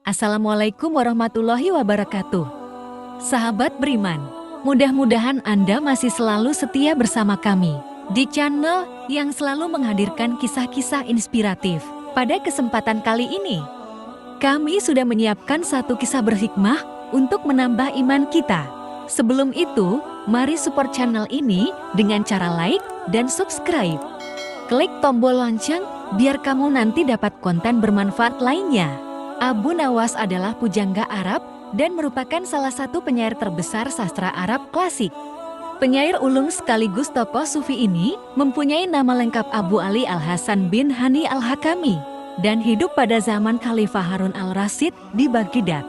Assalamualaikum warahmatullahi wabarakatuh. Sahabat beriman, mudah-mudahan Anda masih selalu setia bersama kami di channel yang selalu menghadirkan kisah-kisah inspiratif. Pada kesempatan kali ini, kami sudah menyiapkan satu kisah berhikmah untuk menambah iman kita. Sebelum itu, mari support channel ini dengan cara like dan subscribe. Klik tombol lonceng biar kamu nanti dapat konten bermanfaat lainnya. Abu Nawas adalah pujangga Arab dan merupakan salah satu penyair terbesar sastra Arab klasik. Penyair ulung sekaligus tokoh sufi ini mempunyai nama lengkap Abu Ali Al-Hasan bin Hani Al-Hakami dan hidup pada zaman Khalifah Harun Al-Rasyid di Baghdad.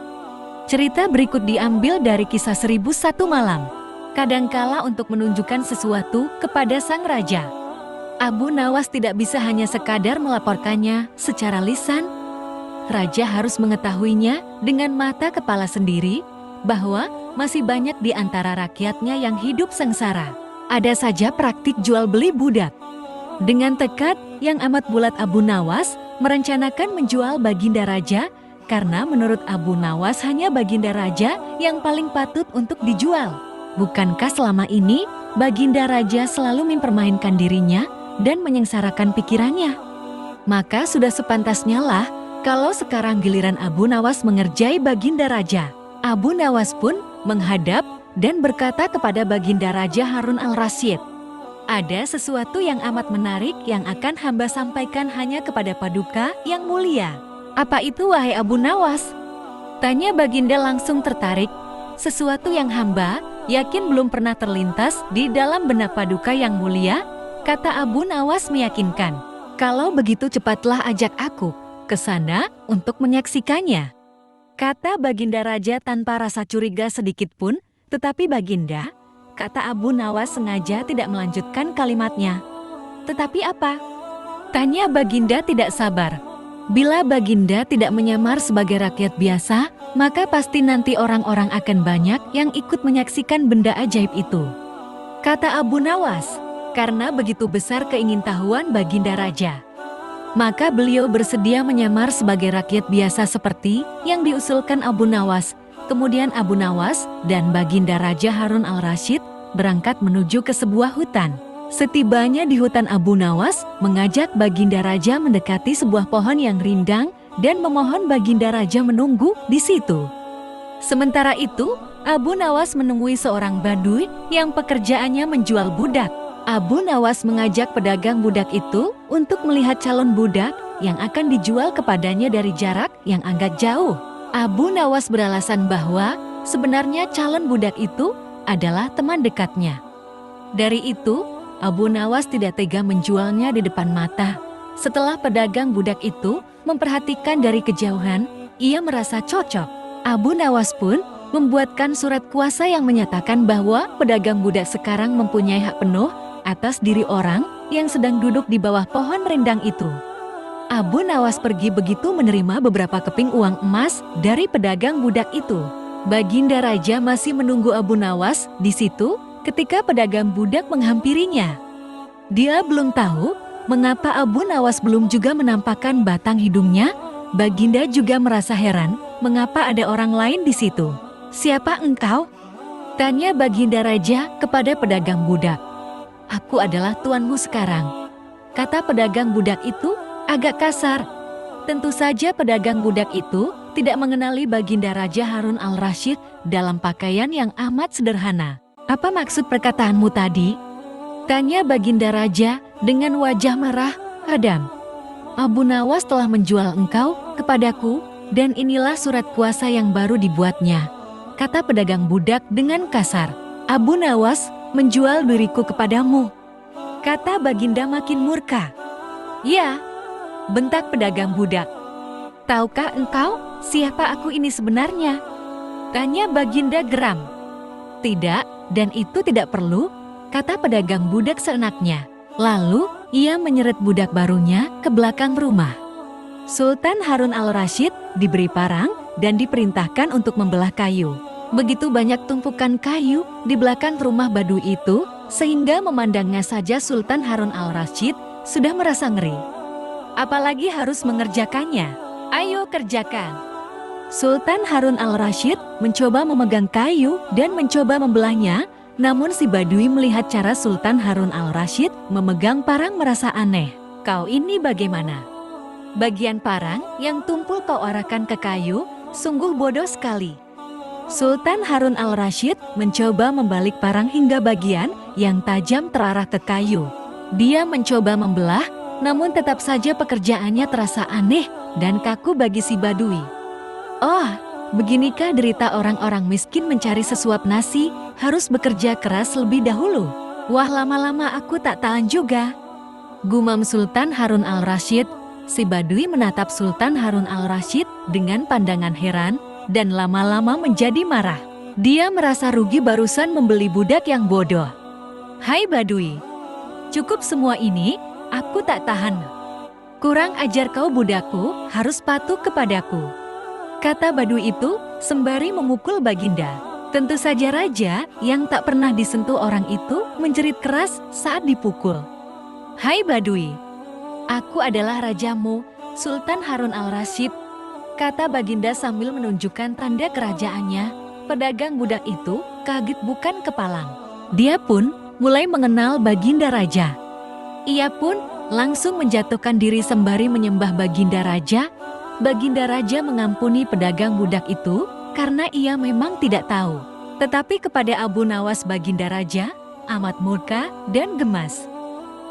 Cerita berikut diambil dari kisah 1001 malam, kadangkala untuk menunjukkan sesuatu kepada sang raja. Abu Nawas tidak bisa hanya sekadar melaporkannya secara lisan. Raja harus mengetahuinya dengan mata kepala sendiri bahwa masih banyak di antara rakyatnya yang hidup sengsara. Ada saja praktik jual beli budak. Dengan tekad yang amat bulat, Abu Nawas merencanakan menjual Baginda Raja karena menurut Abu Nawas hanya Baginda Raja yang paling patut untuk dijual. Bukankah selama ini Baginda Raja selalu mempermainkan dirinya dan menyengsarakan pikirannya? Maka sudah sepantasnya lah kalau sekarang giliran Abu Nawas mengerjai Baginda Raja. Abu Nawas pun menghadap dan berkata kepada Baginda Raja Harun Al-Rasyid, "Ada sesuatu yang amat menarik yang akan hamba sampaikan hanya kepada Paduka yang mulia." "Apa itu, wahai Abu Nawas?" tanya Baginda langsung tertarik. "Sesuatu yang hamba yakin belum pernah terlintas di dalam benak Paduka yang mulia," kata Abu Nawas meyakinkan. "Kalau begitu cepatlah ajak aku ke sana untuk menyaksikannya," kata Baginda Raja tanpa rasa curiga sedikit pun. "Tetapi Baginda," kata Abu Nawas sengaja tidak melanjutkan kalimatnya. "Tetapi apa?" tanya Baginda tidak sabar. "Bila Baginda tidak menyamar sebagai rakyat biasa, maka pasti nanti orang-orang akan banyak yang ikut menyaksikan benda ajaib itu," kata Abu Nawas. Karena begitu besar keingintahuan Baginda Raja, maka beliau bersedia menyamar sebagai rakyat biasa seperti yang diusulkan Abu Nawas. Kemudian Abu Nawas dan Baginda Raja Harun Al-Rasyid berangkat menuju ke sebuah hutan. Setibanya di hutan, Abu Nawas mengajak Baginda Raja mendekati sebuah pohon yang rindang dan memohon Baginda Raja menunggu di situ. Sementara itu, Abu Nawas menemui seorang badui yang pekerjaannya menjual budak. Abu Nawas mengajak pedagang budak itu untuk melihat calon budak yang akan dijual kepadanya dari jarak yang agak jauh. Abu Nawas beralasan bahwa sebenarnya calon budak itu adalah teman dekatnya. Dari itu, Abu Nawas tidak tega menjualnya di depan mata. Setelah pedagang budak itu memperhatikan dari kejauhan, ia merasa cocok. Abu Nawas pun membuatkan surat kuasa yang menyatakan bahwa pedagang budak sekarang mempunyai hak penuh atas diri orang yang sedang duduk di bawah pohon rindang itu. Abu Nawas pergi begitu menerima beberapa keping uang emas dari pedagang budak itu. Baginda Raja masih menunggu Abu Nawas di situ ketika pedagang budak menghampirinya. Dia belum tahu mengapa Abu Nawas belum juga menampakkan batang hidungnya. Baginda juga merasa heran mengapa ada orang lain di situ. "Siapa engkau?" tanya Baginda Raja kepada pedagang budak. "Aku adalah tuanmu sekarang," kata pedagang budak itu agak kasar. Tentu saja pedagang budak itu tidak mengenali Baginda Raja Harun Al-Rasyid dalam pakaian yang amat sederhana. "Apa maksud perkataanmu tadi?" tanya Baginda Raja dengan wajah merah padam. "Abu Nawas telah menjual engkau kepadaku dan inilah surat kuasa yang baru dibuatnya," kata pedagang budak dengan kasar. "Abu Nawas menjual diriku kepadamu," kata Baginda makin murka. "Ya," bentak pedagang budak. "Tahukah engkau siapa aku ini sebenarnya?" tanya Baginda geram. "Tidak, dan itu tidak perlu," kata pedagang budak seenaknya. Lalu ia menyeret budak barunya ke belakang rumah. Sultan Harun Al-Rasyid diberi parang dan diperintahkan untuk membelah kayu. Begitu banyak tumpukan kayu di belakang rumah badui itu, sehingga memandangnya saja Sultan Harun Al-Rasyid sudah merasa ngeri. Apalagi harus mengerjakannya. "Ayo kerjakan," Sultan Harun al-Rasyid mencoba memegang kayu dan mencoba membelahnya, namun si Badui melihat cara Sultan Harun al-Rasyid memegang parang merasa aneh. Kau ini bagaimana? Bagian parang yang tumpul kau arahkan ke kayu, sungguh bodoh sekali. Sultan Harun al-Rasyid mencoba membalik parang hingga bagian yang tajam terarah ke kayu. Dia mencoba membelah, namun tetap saja pekerjaannya terasa aneh dan kaku bagi si Badui. Oh, beginikah derita orang-orang miskin mencari sesuap nasi, harus bekerja keras lebih dahulu. Wah, lama-lama aku tak tahan juga. Gumam Sultan Harun al-Rasyid. Si Badui menatap Sultan Harun al-Rasyid dengan pandangan heran dan lama-lama menjadi marah. Dia merasa rugi barusan membeli budak yang bodoh. Hai Badui, cukup semua ini, aku tak tahan. Kurang ajar kau budakku, harus patuh kepadaku. Kata Badui itu sembari memukul Baginda. Tentu saja raja yang tak pernah disentuh orang itu menjerit keras saat dipukul. Hai Badui, aku adalah rajamu, Sultan Harun al-Rasyid, kata Baginda sambil menunjukkan tanda kerajaannya. Pedagang budak itu kaget bukan kepalang. Dia pun mulai mengenal Baginda Raja. Ia pun langsung menjatuhkan diri sembari menyembah Baginda Raja. Baginda Raja mengampuni pedagang budak itu karena ia memang tidak tahu. Tetapi kepada Abu Nawas Baginda Raja amat murka dan gemas.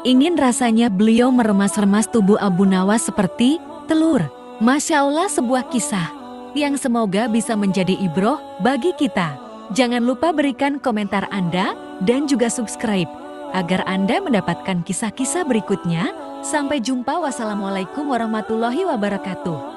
Ingin rasanya beliau meremas-remas tubuh Abu Nawas seperti telur. Masya Allah, sebuah kisah yang semoga bisa menjadi ibroh bagi kita. Jangan lupa berikan komentar Anda dan juga subscribe agar Anda mendapatkan kisah-kisah berikutnya. Sampai jumpa, wassalamualaikum warahmatullahi wabarakatuh.